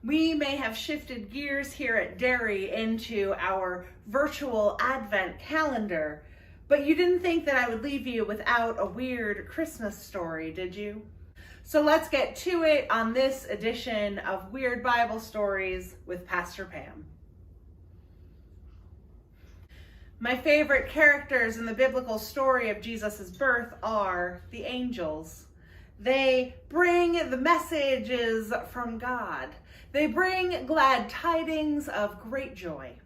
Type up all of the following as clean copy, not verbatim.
We may have shifted gears here at Derry into our virtual Advent calendar, but you didn't think that I would leave you without a weird Christmas story, did you? So let's get to it on this edition of Weird Bible Stories with Pastor Pam. My favorite characters in the biblical story of Jesus' birth are the angels. They bring the messages from God. They bring glad tidings of great joy.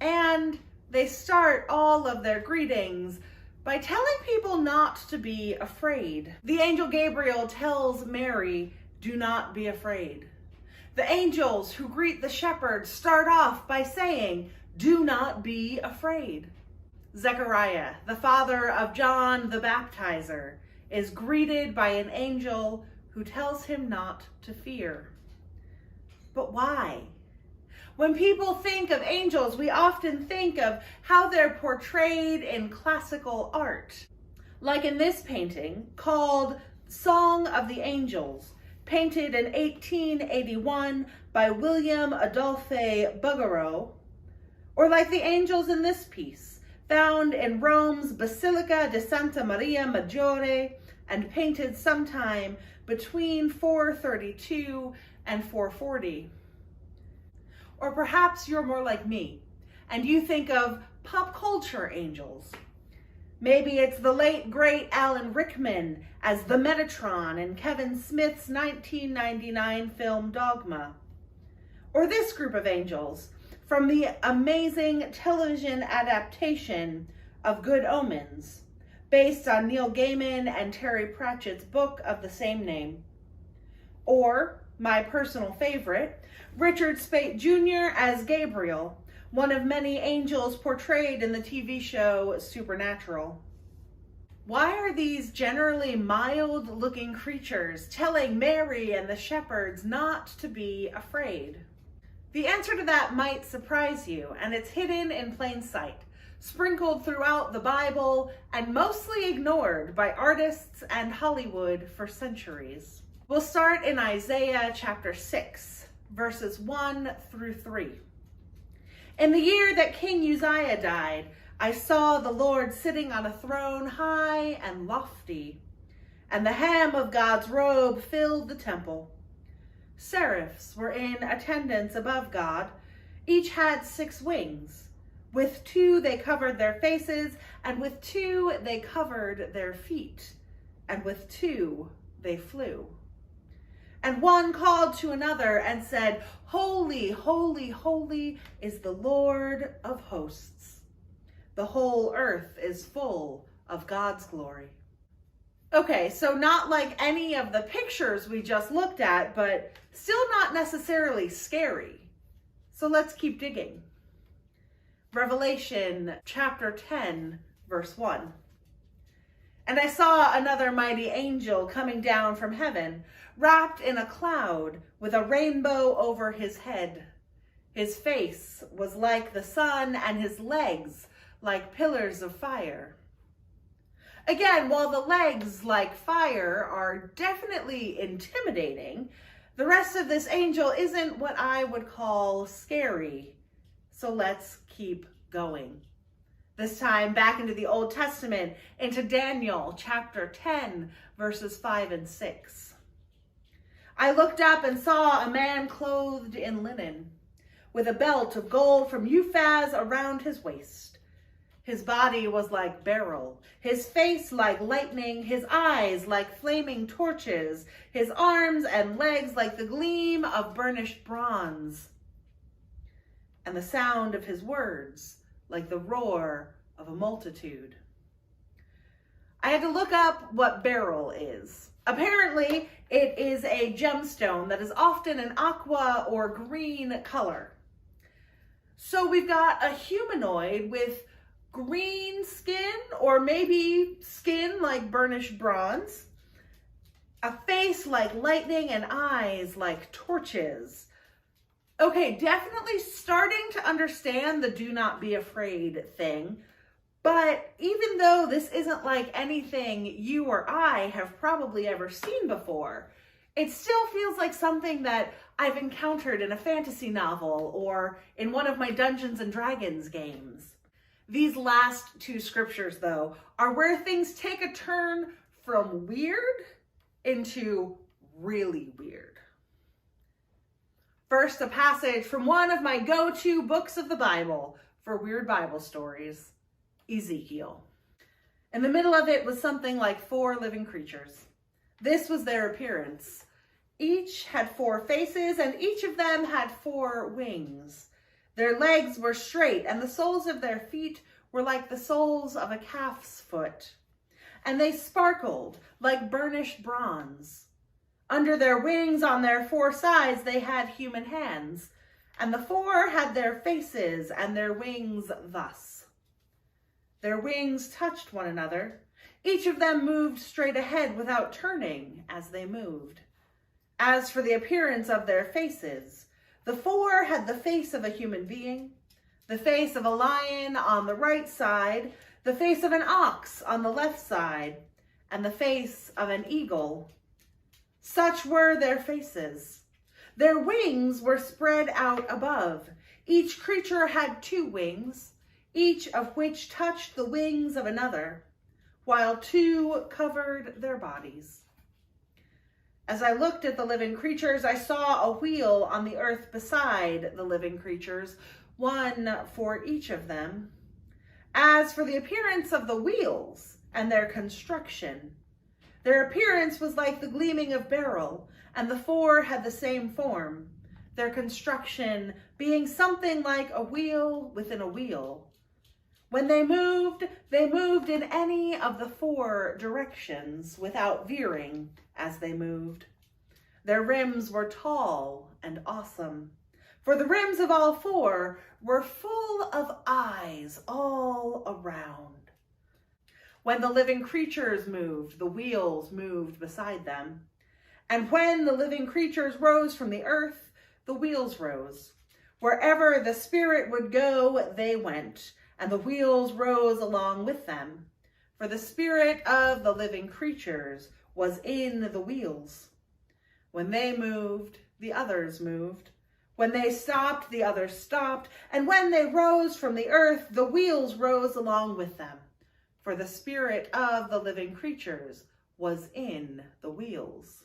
And they start all of their greetings by telling people not to be afraid. The angel Gabriel tells Mary, "Do not be afraid." The angels who greet the shepherds start off by saying, "Do not be afraid." Zechariah, the father of John the Baptizer, is greeted by an angel who tells him not to fear. But why? When people think of angels, we often think of how they're portrayed in classical art. Like in this painting called Song of the Angels, painted in 1881 by William Adolphe Bouguereau, or like the angels in this piece, found in Rome's Basilica di Santa Maria Maggiore and painted sometime between 432 and 440. Or perhaps you're more like me and you think of pop culture angels. Maybe it's the late great Alan Rickman as the Metatron in Kevin Smith's 1999 film Dogma. Or this group of angels from the amazing television adaptation of Good Omens, based on Neil Gaiman and Terry Pratchett's book of the same name. Or, my personal favorite, Richard Speight Jr. as Gabriel, one of many angels portrayed in the TV show Supernatural. Why are these generally mild-looking creatures telling Mary and the shepherds not to be afraid? The answer to that might surprise you, and it's hidden in plain sight, sprinkled throughout the Bible and mostly ignored by artists and Hollywood for centuries. We'll start in Isaiah chapter 6, verses 1 through 3. In the year that King Uzziah died, I saw the Lord sitting on a throne high and lofty, and the hem of God's robe filled the temple. Seraphs were in attendance above God. Each had 6 wings. With 2 they covered their faces, and with 2 they covered their feet, and with 2 they flew. And one called to another and said, "Holy, holy, holy is the Lord of hosts. The whole earth is full of God's glory." Okay, so not like any of the pictures we just looked at, but still not necessarily scary. So let's keep digging. Revelation chapter 10, verse 1. And I saw another mighty angel coming down from heaven, wrapped in a cloud with a rainbow over his head. His face was like the sun and his legs like pillars of fire. Again, while the legs like fire are definitely intimidating, the rest of this angel isn't what I would call scary. So let's keep going. This time back into the Old Testament, into Daniel chapter 10, verses 5 and 6. I looked up and saw a man clothed in linen, with a belt of gold from Uphaz around his waist. His body was like beryl, his face like lightning, his eyes like flaming torches, his arms and legs like the gleam of burnished bronze, and the sound of his words like the roar of a multitude. I had to look up what beryl is. Apparently, it is a gemstone that is often an aqua or green color. So we've got a humanoid with green skin, or maybe skin like burnished bronze, a face like lightning and eyes like torches. Okay, definitely starting to understand the do not be afraid thing, but even though this isn't like anything you or I have probably ever seen before, It still feels like something that I've encountered in a fantasy novel or in one of my Dungeons and Dragons games. These last two scriptures, though, are where things take a turn from weird into really weird. First, a passage from one of my go-to books of the Bible for weird Bible stories, Ezekiel. In the middle of it was something like 4 living creatures. This was their appearance. Each had 4 faces, and each of them had 4 wings. Their legs were straight, and the soles of their feet were like the soles of a calf's foot. And they sparkled like burnished bronze. Under their wings on their 4 sides they had human hands, and the 4 had their faces and their wings thus. Their wings touched one another. Each of them moved straight ahead without turning as they moved. As for the appearance of their faces, the 4 had the face of a human being, the face of a lion on the right side, the face of an ox on the left side, and the face of an eagle. Such were their faces. Their wings were spread out above. Each creature had 2 wings, each of which touched the wings of another, while 2 covered their bodies. As I looked at the living creatures, I saw a wheel on the earth beside the living creatures, one for each of them. As for the appearance of the wheels and their construction, their appearance was like the gleaming of beryl, and the 4 had the same form, their construction being something like a wheel within a wheel. When they moved in any of the 4 directions without veering as they moved. Their rims were tall and awesome, for the rims of all 4 were full of eyes all around. When the living creatures moved, the wheels moved beside them. And when the living creatures rose from the earth, the wheels rose. Wherever the Spirit would go, they went, and the wheels rose along with them. For the spirit of the living creatures was in the wheels. When they moved, the others moved. When they stopped, the others stopped. And when they rose from the earth, the wheels rose along with them. For the spirit of the living creatures was in the wheels.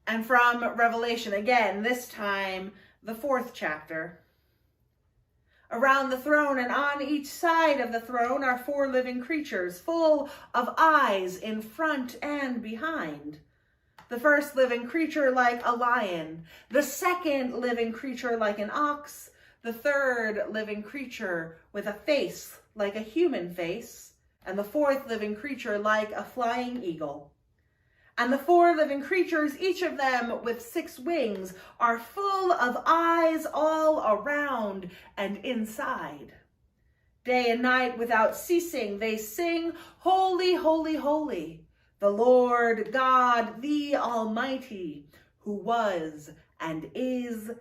And from Revelation again, this time the 4th chapter. Around the throne and on each side of the throne are 4 living creatures, full of eyes in front and behind. The first living creature like a lion, the second living creature like an ox, the third living creature with a face like a human face, and the 4th living creature like a flying eagle. And the 4 living creatures, each of them with 6 wings, are full of eyes all around and inside. Day and night without ceasing, they sing, "Holy, holy, holy, the Lord God, the Almighty, who was and is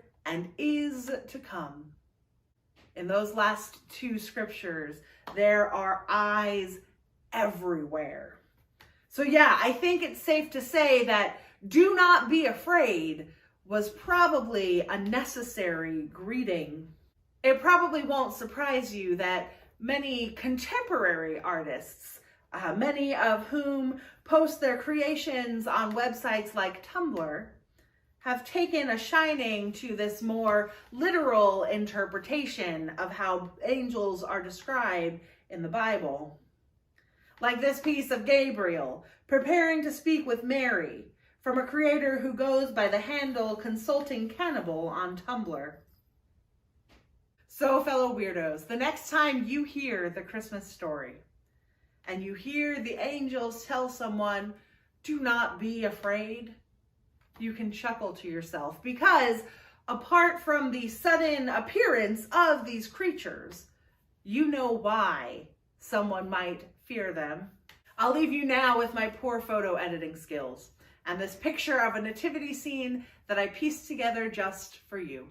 to come." In those last 2 scriptures, there are eyes everywhere. So yeah, I think it's safe to say that "do not be afraid" was probably a necessary greeting. It probably won't surprise you that many contemporary artists, many of whom post their creations on websites like Tumblr, have taken a shining to this more literal interpretation of how angels are described in the Bible. Like this piece of Gabriel, preparing to speak with Mary, from a creator who goes by the handle Consulting Cannibal on Tumblr. So, fellow weirdos, the next time you hear the Christmas story, and you hear the angels tell someone, "Do not be afraid," you can chuckle to yourself, because apart from the sudden appearance of these creatures, you know why someone might fear them. I'll leave you now with my poor photo editing skills and this picture of a nativity scene that I pieced together just for you.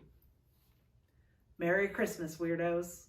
Merry Christmas, weirdos.